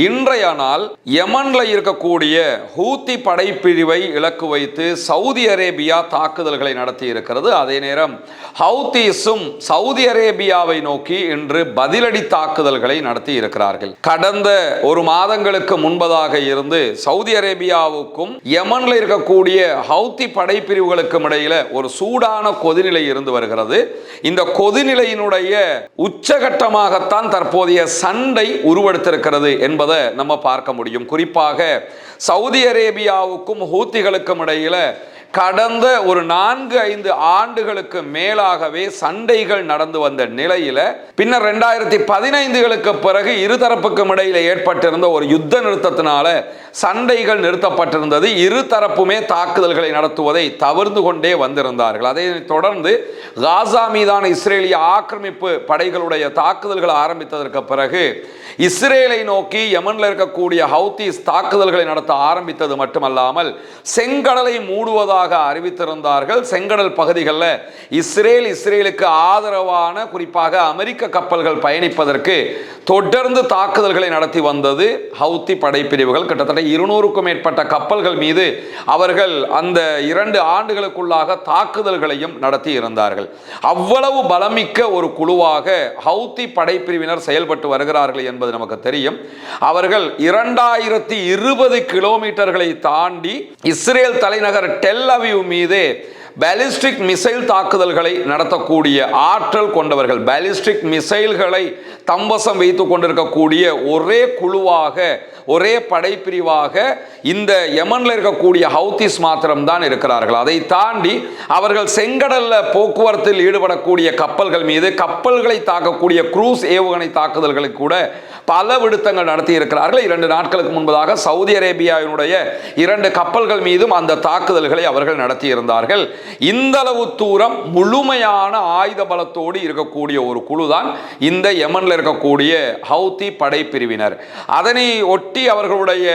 இன்றைய நாள் யமன்ல இருக்கக்கூடிய ஹூத்தி படைப்பிரிவை இலக்கு வைத்து சவுதி அரேபியா தாக்குதல்களை நடத்தி இருக்கிறது. அதே நேரம் ஹவுதீஸும் சவுதி அரேபியாவை நோக்கி இன்று பதிலடி தாக்குதல்களை நடத்தி இருக்கிறார்கள். கடந்த ஒரு மாதங்களுக்கு முன்பதாக இருந்து சவுதி அரேபியாவுக்கும் யமன்ல இருக்கக்கூடிய ஹவுத்தி படைப்பிரிவுகளுக்கும் இடையில ஒரு சூடான கொதிநிலை இருந்து வருகிறது. இந்த கொதிநிலையினுடைய உச்சகட்டமாகத்தான் தற்போதைய சண்டை உருவெடுத்திருக்கிறது என்பதை நம்ம பார்க்க முடியும். குறிப்பாக சவுதி அரேபியாவுக்கும் ஹூத்திகளுக்கும் இடையில கடந்த ஒரு 4-5 ஆண்டுகளுக்கு மேலாகவே சண்டைகள் நடந்து வந்த நிலையில பின்னர் 2015களுக்கு பிறகு இருதரப்புக்கும் இடையில ஏற்பட்டிருந்த ஒரு யுத்த நிறுத்தத்தினால சண்டைகள் நிறுத்தப்பட்டிருந்தது. இருதரப்புமே தாக்குதல்களை நடத்துவதை தவிர்த்து கொண்டே வந்திருந்தார்கள். அதை தொடர்ந்து காசா மீதான இஸ்ரேலிய ஆக்கிரமிப்பு படைகளுடைய தாக்குதல்களை ஆரம்பித்ததற்கு பிறகு இஸ்ரேலை நோக்கி யமன்ல இருக்கக்கூடிய ஹவுதீஸ் தாக்குதல்களை நடத்த ஆரம்பித்தது மட்டுமல்லாமல் செங்கடலை மூடுவதாக அறிவித்திருந்தார்கள். செங்கடல் பகுதிகளில் இஸ்ரேலுக்கு ஆதரவான குறிப்பாக அமெரிக்க கப்பல்கள் பயணிப்பதற்கு தொடர்ந்து தாக்குதல்களை நடத்தி வந்தது ஹவுத்தி படைப்பிரிவுகள். கிட்டத்தட்ட 200க்கும் மேற்பட்ட கப்பல்கள் மீது அவர்கள் அந்த 2 ஆண்டுகளுக்குள்ளாக தாக்குதல்களையும் நடத்தி இருந்தார்கள். அவ்வளவு பலமிக்க ஒரு குழுவாக ஹவுத்தி படைப்பிரிவினர் செயல்பட்டு வருகிறார்கள் என்பது நமக்கு தெரியும். அவர்கள் 2020 கிலோமீட்டர்களை தாண்டி இஸ்ரேல் தலைநகர் டெல் அவீவ் மீது பாலிஸ்டிக் மிசைல் தாக்குதல்களை நடத்தக்கூடிய ஆற்றல் கொண்டவர்கள். பாலிஸ்டிக் மிசைல்களை தம்வசம் வைத்துக் கொண்டிருக்கக்கூடிய ஒரே குழுவாக ஒரே படைப்பிரிவாக இந்த யமன்ல இருக்கக்கூடிய ஹவுதீஸ் மாத்திரம்தான் இருக்கிறார்கள். அதை தாண்டி அவர்கள் செங்கடல்ல போக்குவரத்தில் ஈடுபடக்கூடிய கப்பல்கள் மீது கப்பல்களை தாக்கக்கூடிய குரூஸ் ஏவுகணை தாக்குதல்களை கூட பல விடுத்தங்கள் நடத்தி இருக்கிறார்கள். 2 நாட்களுக்கு முன்பதாக சவுதி அரேபியாவினுடைய 2 கப்பல்கள் மீதும் அந்த தாக்குதல்களை அவர்கள் நடத்தி இருந்தார்கள். இந்த அளவு தூரம் முழுமையான ஆயுத பலத்தோடு இருக்கக்கூடிய ஒரு குழுதான் இந்த யமன்ல இருக்கக்கூடிய ஹவுத்தி படைப்பிரிவினர். அதனை ஒட்டி அவர்களுடைய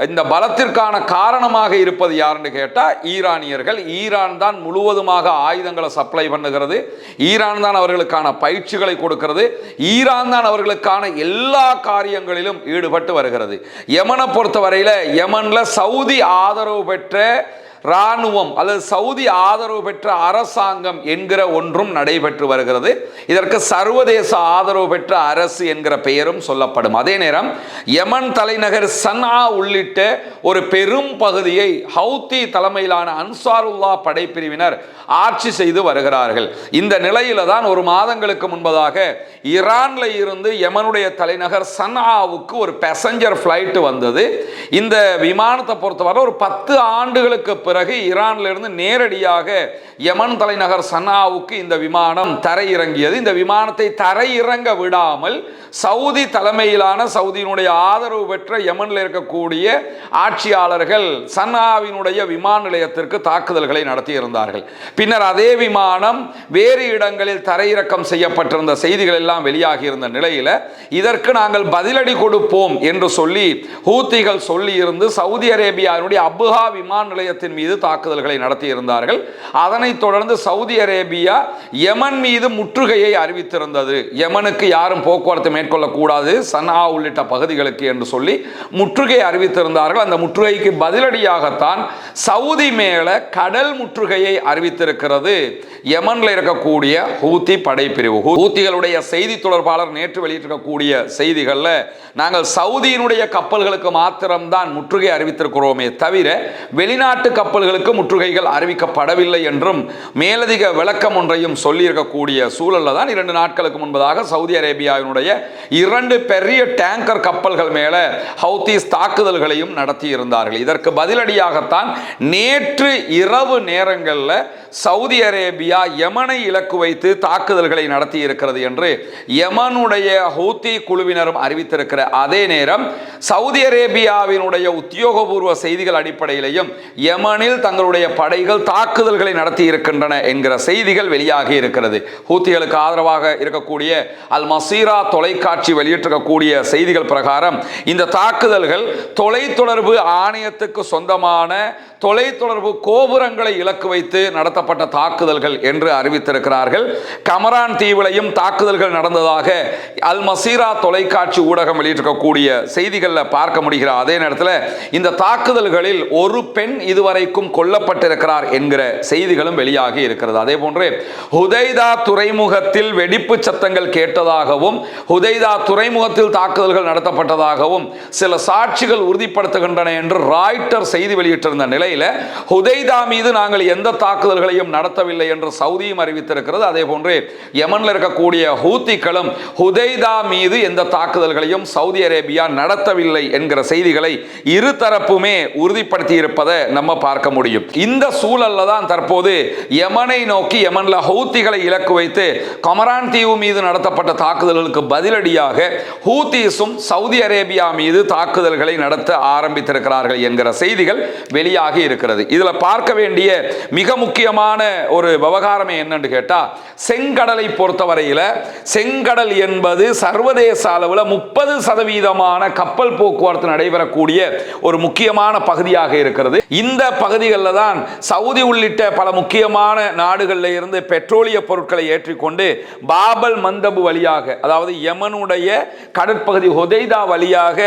இந்த பலத்திற்கான காரணமாக இருப்பது யாருன்னு கேட்டா ஈரானியர்கள். ஈரான் தான் முழுவதுமாக ஆயுதங்களை சப்ளை பண்ணுகிறது. ஈரான் தான் அவர்களுக்கான பயிற்சிகளை கொடுக்கிறது. ஈரான் தான் அவர்களுக்கான எல்லா காரியங்களிலும் ஈடுபட்டு வருகிறது. யமனை பொறுத்தவரையில யமன்ல சவுதி ஆதரவு பெற்ற இராணுவம் அல்லது சவுதி ஆதரவு பெற்ற அரசாங்கம் என்கிற ஒன்றும் நடைபெற்று வருகிறது. இதற்கு சர்வதேச ஆதரவு பெற்ற அரசு என்கிற பெயரும் சொல்லப்படும். அதே நேரம் யமன் தலைநகர் சன்ஆ உள்ளிட்ட ஒரு பெரும் பகுதியை ஹவுத்தி தலைமையிலான அன்சாருல்லா படைப்பிரிவினர் ஆட்சி செய்து வருகிறார்கள். இந்த நிலையில தான் ஒரு மாதங்களுக்கு முன்பதாக ஈரான்ல இருந்து யமனுடைய தலைநகர் சன்ஆவுக்கு ஒரு பேசஞ்சர் பிளைட் வந்தது. இந்த விமானத்தை பொறுத்தவரை ஒரு 10 ஆண்டுகளுக்கு பிறகு ஈரான்ல இருந்து நேரடியாக யமன் தலைநகர் சன்ஆவுக்கு இந்த விமானம் தரையிறங்கியது. இந்த விமானத்தை தரையிறங்க விடாமல் சவுதி தலைமையிலான சவுதியினுடைய ஆதரவு பெற்ற யமன்ல இருக்கக்கூடிய ஆட்சியாளர்கள் சன்ஆவினுடைய விமான நிலையத்திற்கு தாக்குதல்களை நடத்தி இருந்தார்கள். பின்னர் அதே விமானம் வேறு இடங்களில் தரையிறக்கம் செய்யப்பட்டிருந்த செய்திகள் எல்லாம் வெளியாகி இருந்த நிலையில இதற்கு நாங்கள் பதிலடி கொடுப்போம் என்று சொல்லி ஹூத்திகள் சொல்லி இருந்து சவுதி அரேபியாவினுடைய அபுஹா விமான நிலையத்தின் மீது தாக்குதல்களை நடத்தி இருந்தார்கள். அதனைத் தொடர்ந்து சவுதி அரேபியா யமன் மீது முற்றுகையை அறிவித்திருந்தது. யமனுக்கு யாரும் போக்குவரத்து மேற்கொள்ளக்கூடாது சன்ஆ உள்ளிட்ட பகுதிகளுக்கு என்று சொல்லி முற்றுகை அறிவித்திருந்தார்கள். அந்த முற்றுகைக்கு பதிலடியாகத்தான் சவுதி மேல கடல் முற்றுகையை அறிவித்திருக்கிறது யமன்ல இருக்கக்கூடிய ஹூத்தி படைப்பிரிவு. ஹூத்திகளுடைய செய்தி தொடர்பாளர் நேற்று வெளியிட்டிருக்கக்கூடிய செய்திகள்ல நாங்கள் சவுதியினுடைய கப்பல்களுக்கு மாத்திரம்தான் முற்றுகை அறிவித்திருக்கிறோமே தவிர வெளிநாட்டு கப்பல்களுக்கு முற்றுகைகள் அறிவிக்கப்படவில்லை என்றும் மேலதிக விளக்கம் ஒன்றையும் சொல்லி இருக்கக்கூடிய சூழல்ல தான் 2 நாட்களுக்கு முன்பதாக சவுதி அரேபியாவினுடைய 2 பெரிய டேங்கர் கப்பல்கள் மேல ஹவுதீஸ் தாக்குதல்களையும் நடத்தி இருந்தார்கள். இதற்கு பதிலடியாகத்தான் நேற்று இரவு நேரங்களில் சவுதி அரேபியா யமனை இலக்கு வைத்து தாக்குதல்களை நடத்தி இருக்கிறது என்று யமனுடைய ஹூத்தி குழுவினரும் அறிவித்திருக்கிற அதே நேரம் சவுதி அரேபியாவினுடைய உத்தியோகபூர்வ செய்திகள் அடிப்படையிலையும் யமனில் தங்களுடைய படைகள் தாக்குதல்களை நடத்தி இருக்கின்றன என்கிற செய்திகள் வெளியாகி இருக்கிறது. ஹூத்திகளுக்கு ஆதரவாக இருக்கக்கூடிய அல் மசீரா தொலைக்காட்சி வெளியிட்டிருக்கக்கூடிய செய்திகள் பிரகாரம் இந்த தாக்குதல்கள் தொலைத்தொடர்பு ஆணையத்துக்கு சொந்தமான தொலைத்தொடர்பு கோபுரங்களை இலக்கு வைத்து நடத்தப்பட்ட தாக்குதல்கள் என்று அறிவித்திருக்கிறார்கள். கமரான் தீவிலையும் தாக்குதல்கள் நடந்ததாக அல் மசீரா தொலைக்காட்சி ஊடகம் வெளியிட்டிருக்கக்கூடிய செய்திகள் செய்திகளில் பார்க்க முடிகிற அதே நேரத்தில் இந்த தாக்குதல்களில் ஒரு பெண் இதுவரைக்கும் கொல்லப்பட்டிருக்கிறார் என்கிற செய்திகளும் வெளியாகி இருக்கிறது. அதே போன்று ஹுதைதா துறைமுகத்தில் வெடிப்பு சத்தங்கள் கேட்டதாகவும் ஹுதைதா துறைமுகத்தில் தாக்குதல்கள் நடத்தப்பட்டதாகவும் சில சாட்சிகள் உறுதிப்படுத்துகின்றன என்று ராய்ட்டர் செய்தி வெளியிட்டிருந்த நிலையில் ஹுதைதா மீது நாங்கள் எந்த தாக்குதல்களையும் நடத்தவில்லை என்று சவுதியும் அறிவித்திருக்கிறது. அதே போன்று யமனில் இருக்கக்கூடிய ஹூத்திகளும் ஹுதைதா மீது எந்த தாக்குதல்களையும் சவுதி அரேபியா நடத்தவில்லை என்கிற செய்திகளை இருதரப்புமே உறுதிப்படுத்தி இருப்பதை நம்ம பார்க்க முடியும். இந்த சூழல்ல தான் தற்போது யமனை நோக்கி யமன்ல ஹூத்திகளை இலக்கு வைத்து கமரான் தீவு மீது நடத்தப்பட்ட தாக்குதல்களுக்கு பதிலடியாக ஹூத்திஸும் சவுதி அரேபியா மீது தாக்குதல்களை நடத்த ஆரம்பித்திருக்கிறார்கள் என்கிற செய்திகள் வெளியாகி இருக்கிறது. இதுல பார்க்க வேண்டிய மிக முக்கியமான ஒரு விவகாரமே என்னன்னு கேட்டா, செங்கடலை பொறுத்தவரையில செங்கடல் என்பது சர்வதேச அளவில் 30% கப்பல் போக்குவரத்து நடைபெறக்கூடிய ஒரு முக்கியமான பகுதியாக இருக்கிறது. இந்த பகுதிகளில் தான் சவுதி உள்ளிட்ட பல முக்கியமான நாடுகளில் இருந்து பெட்ரோலிய பொருட்களை ஏற்றிக்கொண்டு பாபல் மந்தபு வழியாக, அதாவது யமனுடைய கடற்பகுதி ஹுதைதா வழியாக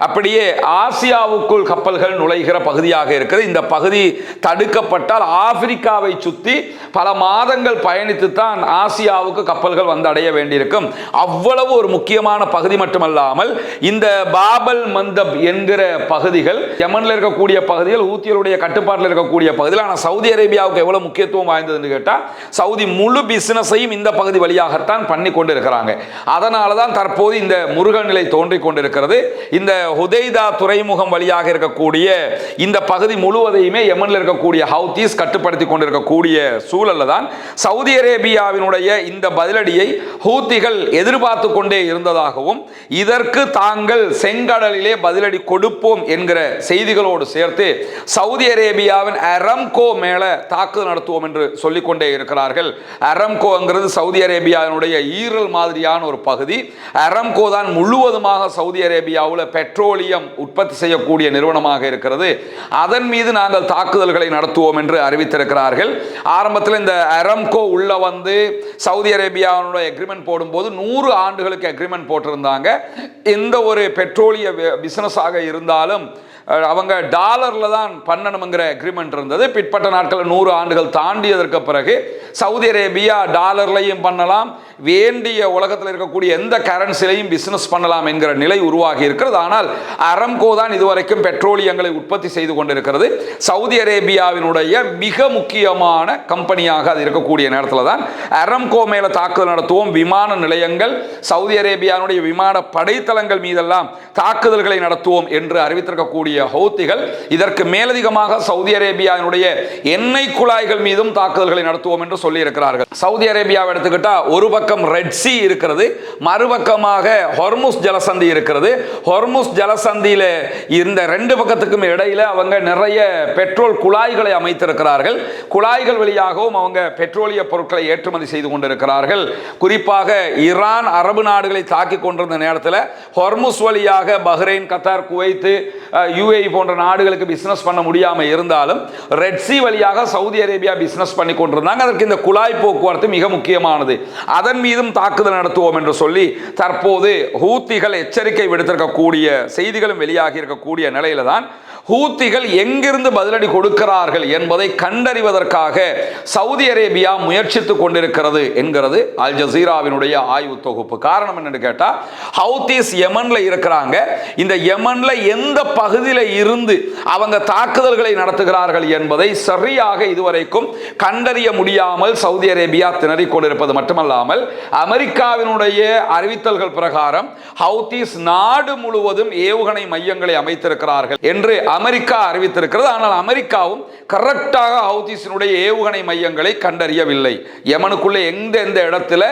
அப்படியே ஆசியாவுக்குள் கப்பல்கள் நுழைகிற பகுதியாக இருக்கிறது. இந்த பகுதி தடுக்கப்பட்டால் ஆப்பிரிக்காவை சுற்றி பல மாதங்கள் பயணித்து தான் ஆசியாவுக்கு கப்பல்கள் வந்து அடைய வேண்டியிருக்கும். அவ்வளவு ஒரு முக்கியமான பகுதி மட்டுமல்லாமல் இந்த பாபல் மந்தப் என்கிற பகுதிகள் யமனில் இருக்கக்கூடிய பகுதிகள் ஊத்தியருடைய கட்டுப்பாட்டில் இருக்கக்கூடிய பகுதிகள். ஆனால் சவுதி அரேபியாவுக்கு எவ்வளவு முக்கியத்துவம் வாய்ந்ததுன்னு கேட்டால் சவுதி முழு பிசினஸையும் இந்த பகுதி வழியாகத்தான் பண்ணி கொண்டு இருக்கிறாங்க. அதனால தான் தற்போது இந்த முருக நிலை தோன்றிக் கொண்டிருக்கிறது. இந்த ஹுதைதா துறைமுகம் வழியாக இருக்கக்கூடிய இந்த பகுதி முழுவதையுமே யமனில் இருக்கக்கூடிய ஹவுதீஸ் கட்டுப்படுத்தி கொண்டிருக்கக்கூடிய சூழல்ல தான் சவுதி அரேபியாவினுடைய இந்த பதிலடியை ஹூத்திகள் எதிர்பார்த்து கொண்டே இருந்ததாகவும் இதற்கு தாங்கள் செங்கடலிலே பதிலடி கொடுப்போம் என்கிற செய்திகளோடு சேர்த்து சவுதி அரேபியாவின் அரம்கோ மேல தாக்குதல் நடத்துவோம் என்று சொல்லிக்கொண்டே இருக்கிறார்கள். அரம்கோங்கிறது சவுதி அரேபியாவினுடைய ஈரல் மாதிரியான ஒரு பகுதி. அரம்கோ தான் முழுவதுமாக சவுதி அரேபியாவில் பெட்ரோலியம் உற்பத்தி செய்யக்கூடிய நிறுவனமாக இருக்கிறது. அதன் மீது நாங்கள் தாக்குதல்களை நடத்துவோம் என்று அறிவித்திருக்கிறார்கள். ஆரம்பத்தில் இந்த அரம்கோ உள்ள வந்து சவுதி அரேபியாவுடைய எக்ரிமெண்ட் போடும்போது 100 ஆண்டுகளுக்கு எக்ரிமெண்ட் போட்டிருந்தாங்க. எந்த ஒரு பெட்ரோலிய பிசினஸாக இருந்தாலும் அவங்க டாலர்ல தான் பண்ணணுங்கிற அக்ரிமெண்ட் இருந்தது. பிற்பட்ட நாட்கள் 100 ஆண்டுகள் தாண்டியதற்கு பிறகு சவுதி அரேபியா டாலர்லையும் பண்ணலாம், வேண்டிய உலகத்தில் இருக்கக்கூடிய எந்த கரன்சிலையும் பிசினஸ் பண்ணலாம் என்கிற நிலை உருவாகி இருக்கிறது. ஆனால் அரம்கோ தான் இதுவரைக்கும் பெட்ரோலியங்களை உற்பத்தி செய்து கொண்டிருக்கிறது. சவுதி அரேபியாவினுடைய மிக முக்கியமான கம்பெனியாக அது இருக்கக்கூடிய நேரத்தில் தான் அரம்கோ மேல தாக்குதல் நடத்துவோம், விமான நிலையங்கள் சவுதி அரேபியாவுடைய விமான படைத்தளங்கள் மீதெல்லாம் தாக்குதல்களை நடத்துவோம் என்று அறிவித்திருக்கக்கூடிய ஹவுத்திகள் இதற்கு மேலதிகமாக சவுதி அரேபியாவினுடைய எண்ணெய் குழாய்கள் மீதும் தாக்குதல்களை நடத்துவோம் என்று சொல்லி இருக்கிறார்கள். சவுதி அரேபியாவை எடுத்துக்கிட்டா ஒரு பக்கம் ரெட் சி இருக்கிறது, மறுபக்கமாக ஹொர்முஸ் ஜலசந்தி இருக்கிறது. ஹொர்முஸ் ஜலசந்தியில இந்த ரெண்டு பக்கத்துக்கும் இடையில அவங்க நிறைய பெட்ரோல் குழாய்களை அமைத்திருக்கிறார்கள். குழாய்கள் வழியாகவும் அவங்க பெட்ரோலிய பொருட்களை ஏற்றுமதி செய்து கொண்டிருக்கிறார்கள். குறிப்பாக ஈரான் அரபு நாடுகளை தாக்கி கொண்டிருந்த நேரத்தில் ஹொர்முஸ் வழியாக பஹ்ரைன், கத்தார், குவைத், யுஏஇ போன்ற நாடுகளுக்கு பிசினஸ் பண்ண முடியாமல் இருந்தாலும் ரெட் சி வழியாக சவுதி அரேபியா பிசினஸ் பண்ணி கொண்டிருந்தாங்க. அதற்கு இந்த குழாய் போக்குவரத்து மிக முக்கியமானது. அதன் மீதும் தாக்குதல் நடத்துவோம் என்று சொல்லி தற்போது ஹூத்திகள் எச்சரிக்கை விடுத்திருக்கக்கூடிய செய்திகளும் வெளியாகி இருக்கக்கூடிய நிலையில தான் ஹூத்திகள் எங்கிருந்து பதிலடி கொடுக்கிறார்கள் என்பதை கண்டறிவதற்காக சவுதி அரேபியா முயற்சித்துக் கொண்டிருக்கிறது என்கிறது அல் ஜசீராவினுடைய ஆய்வு தொகுப்பு. காரணம் என்னன்னு கேட்டா, ஹவுதீஸ் யமன்ல இருக்கிறாங்க. இந்த யமன்ல எந்த பகுதியில் இருந்து அவங்க தாக்குதல்களை நடத்துகிறார்கள் என்பதை சரியாக இதுவரைக்கும் கண்டறிய முடியாமல் சவுதி அரேபியா திணறிக் கொண்டிருப்பது மட்டுமல்லாமல் அமெரிக்காவினுடைய அறிவித்தல்கள் பிரகாரம் ஹவுதீஸ் நாடு முழுவதும் ஏவுகணை மையங்களை அமைத்திருக்கிறார்கள் என்று அமெரிக்கா அறிவித்திருக்கிறது. ஆனால் அமெரிக்காவும் கரெக்டாக ஹவுதீஸினுடைய ஏவுகணை மையங்களை கண்டறியவில்லை. யமனுக்குள்ள எந்த இடத்துல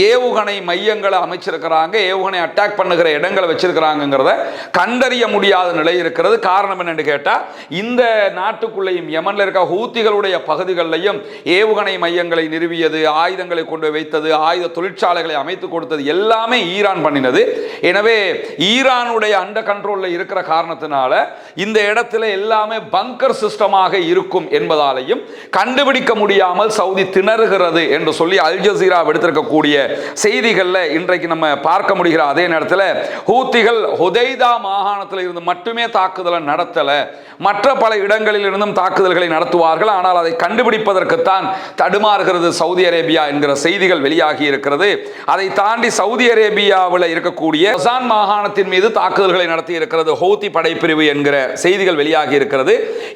ஏவுகணை மையங்களை அமைச்சிருக்கிறாங்க, ஏவுகணை அட்டாக் பண்ணுகிற இடங்களை வச்சிருக்கிறாங்கிறத கண்டறிய முடியாத நிலை இருக்கிறது. காரணம் என்னன்னு கேட்டால் கேட்டால் இந்த நாட்டுக்குள்ளேயும் யமன்ல இருக்க ஹூத்திகளுடைய பகுதிகளிலையும் ஏவுகணை மையங்களை நிறுவியது, ஆயுதங்களை கொண்டு வைத்தது, ஆயுத தொழிற்சாலைகளை அமைத்து கொடுத்தது எல்லாமே ஈரான் பண்ணினது. எனவே ஈரானுடைய அண்டர் கண்ட்ரோலில் இருக்கிற காரணத்தினால இந்த இடத்துல எல்லாமே பங்கர் சிஸ்டமாக இருக்கும் என்பதாலையும் கண்டுபிடிக்க முடியாமல் சவுதி திணறுகிறது என்று சொல்லி அல் ஜசீரா எடுத்திருக்கக்கூடிய செய்திகளில் இன்றைக்கு நம்ம பார்க்க முடிகிற அதே நேரத்தில் ஹூத்திகள் ஹுதைதா மாகாணத்தில் இருந்து மட்டுமே தாக்குதலை நடத்தல, மற்ற பல இடங்களில் இருந்தும் தாக்குதல்களை நடத்துவார்கள். ஆனால் அதை கண்டுபிடிப்பதற்குத்தான் தடுமாறுகிறது சவுதி அரேபியா என்கிற செய்திகள் வெளியாகி இருக்கிறது. அதை தாண்டி சவுதி அரேபியாவில் இருக்கக்கூடிய ஜசான் மாகாணத்தின் மீது தாக்குதல்களை நடத்தி இருக்கிறது ஹூத்தி படைப்பிரிவு என்கிற செய்திகள் வெளியாகி இருக்கிறது.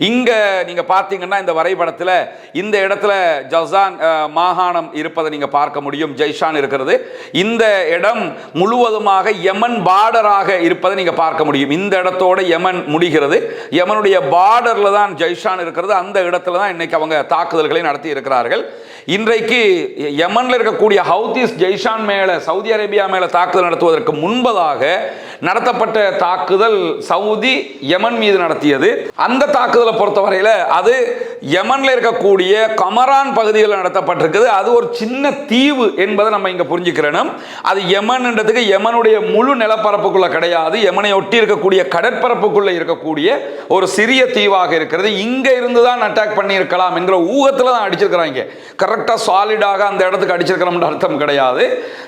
இங்க நீங்க பார்த்தீங்கன்னா இந்த வரைபடத்தில் இந்த இடத்துல ஜசான் மாகாணம் இருப்பதை நீங்க பார்க்க முடியும். ஜெய்ஷான் இருக்கிறது. இந்த இடம் முழுவதுமாக யமன் பார்டராக இருப்பதை நீங்க பார்க்க முடியும். இந்த இடத்தோட யமன் முடிகிறது. யமனுடைய பார்டர்ல தான் ஜெய்ஷான் இருக்கிறது. அந்த இடத்துல தான் இன்னைக்கு அவங்க தாக்குதல்களை நடத்தி இருக்கிறார்கள். இன்றைக்கு யமன்ல இருக்கக்கூடிய ஹவுதிஸ் ஜெய்ஷான் மேல சவுதி அரேபியா மேல தாக்குதல் நடத்துவதற்கு முன்பதாக நடத்தப்பட்ட தாக்குதல் சவுதி யமன் மீது நடத்தியது. அந்த தாக்குதலை பொறுத்தவரையில் அது யமன்ல இருக்கக்கூடிய கமரான் பகுதிகளில் நடத்தப்பட்டிருக்குது. அது ஒரு சின்ன தீவு என்பதை நம்ம இங்க புரிஞ்சுக்கிறோம். அது யமன்ன்றதுக்கு யமனுடைய முழு நிலப்பரப்புக்குள்ள கிடையாது. யமனை ஒட்டி இருக்கக்கூடிய கடற்பரப்புக்குள்ள இருக்கக்கூடிய ஒரு சிறிய தீவாக இருக்கிறது. இங்க இருந்து தான் அட்டாக் பண்ணி இருக்கலாம் என்கிற ஊகத்தில் தான் அடிச்சிருக்கிறாங்க. கரெக்டாக சாலிடாக அந்த இடத்துக்கு அடிச்சிருக்கிறோம்ன்ற அர்த்தம் கிடையாது.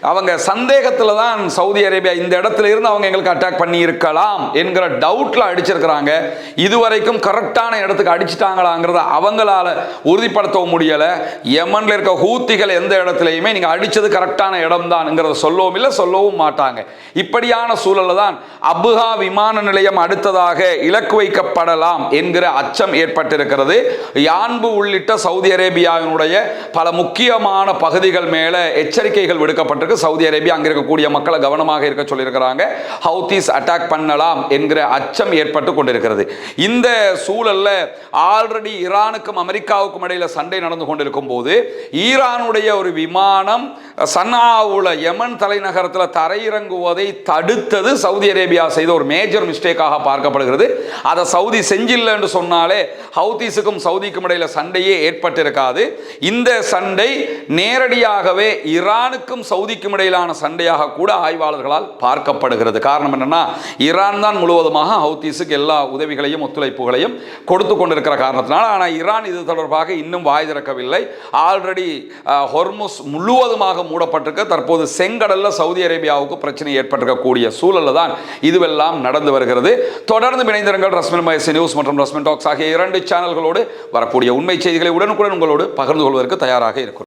அவங்க சந்தேகத்தில் தான் சவுதி அரேபியா இந்த இடத்துல இருந்து அவங்க எங்களுக்கு அட்டாக் பண்ணி இருக்கலாம் என்கிற டவுட்ல அடிச்சிருக்கிறாங்க. இதுவரைக்கும் கரெக்டான இடத்துக்கு அடிச்சிட்டாங்களாங்கிறத அவங்களால உறுதிப்படுத்தவும் முடியல. யமன்ல இருக்க ஹூத்திகள் எந்த இடத்துலையுமே நீங்க அடிச்சது கரெக்டான இடம் தான்ங்கிறத சொல்லவும் இல்லை, சொல்லவும் மாட்டாங்க. இப்படியான சூழல்ல தான் அபுஹா விமான நிலையம் அடுத்ததாக இலக்கு வைக்கப்படலாம் என்கிற அச்சம் ஏற்பட்டிருக்கிறது. யான்பு உள்ளிட்ட சவுதி அரேபியாவினுடைய பல முக்கியமான பகுதிகள் மேல எச்சரிக்கைகள் விடுக்கப்பட்டிருக்கு. சவுதி அரேபியா அங்க இருக்கக்கூடிய மக்களை கவனமாக இருக்க சொல்லியிருக்கிறாங்க. ஹவுதிஸ் அட்டாக் பண்ணலாம் என்கிற அச்சம் ஏற்பட்டு கொண்டிருக்கிறது. இந்த சூழல்ல ஆல்ரெடி ஈரானுக்கும் அமெரிக்காவுக்கும் இடையில சண்டை நடந்து கொண்டிருக்கும் போது ஈரானுடைய ஒரு விமானம் சன்னாவுல யமன் தலைநகரத்தில் தரையிறங்குவதை தடுத்தது சவுதி அரேபியா செய்த ஒரு மேஜர் மிஸ்டேக்காக பார்க்கப்படுகிறது. அதை சவுதி செஞ்சில்லை என்று சொன்னாலே ஹவுதிஸுக்கும் சவுதிக்கும் இடையில சண்டையே ஏற்பட்டிருக்காது. இந்த சண்டை நேரடியாகவே ஈரானுக்கும் சவுதிக்கும் இடையிலான சண்டையாக கூட ஆய்வாளர்களால் பார்க்கப்படுகிறது. காரணம் என்னன்னா ஈரான் தான் முழுவதுமாக ஹவுதிஸுக்கு எல்லா உதவிகளையும் ஒத்துழைப்புகளையும் கொடுத்து கொண்டிருக்கிற காரணத்தினால். ஆனால் ஈரான் இது தொடர்பாக இன்னும் வாய் திறக்கவில்லை. ஆல்ரெடி ஹொர்முஸ் முழுவதுமாக மூடப்பட்டிருக்க, தற்போது செங்கடல்ல சவுதி அரேபியாவுக்கு பிரச்சனை ஏற்பட்டிருக்கக்கூடிய சூழல்ல தான் இதுவெல்லாம் நடந்து வருகிறது. தொடர்ந்து இணைந்திருங்கள் ரஸ்மின் மயசி நியூஸ் மற்றும் ரஸ்மின் டாக்ஸ் ஆகிய 2 சேனல்களோடு வரக்கூடிய உண்மை செய்திகளை உடனுக்குடன் உங்களோடு பகிர்ந்து கொள்வதற்கு தயாராக இருக்கும்.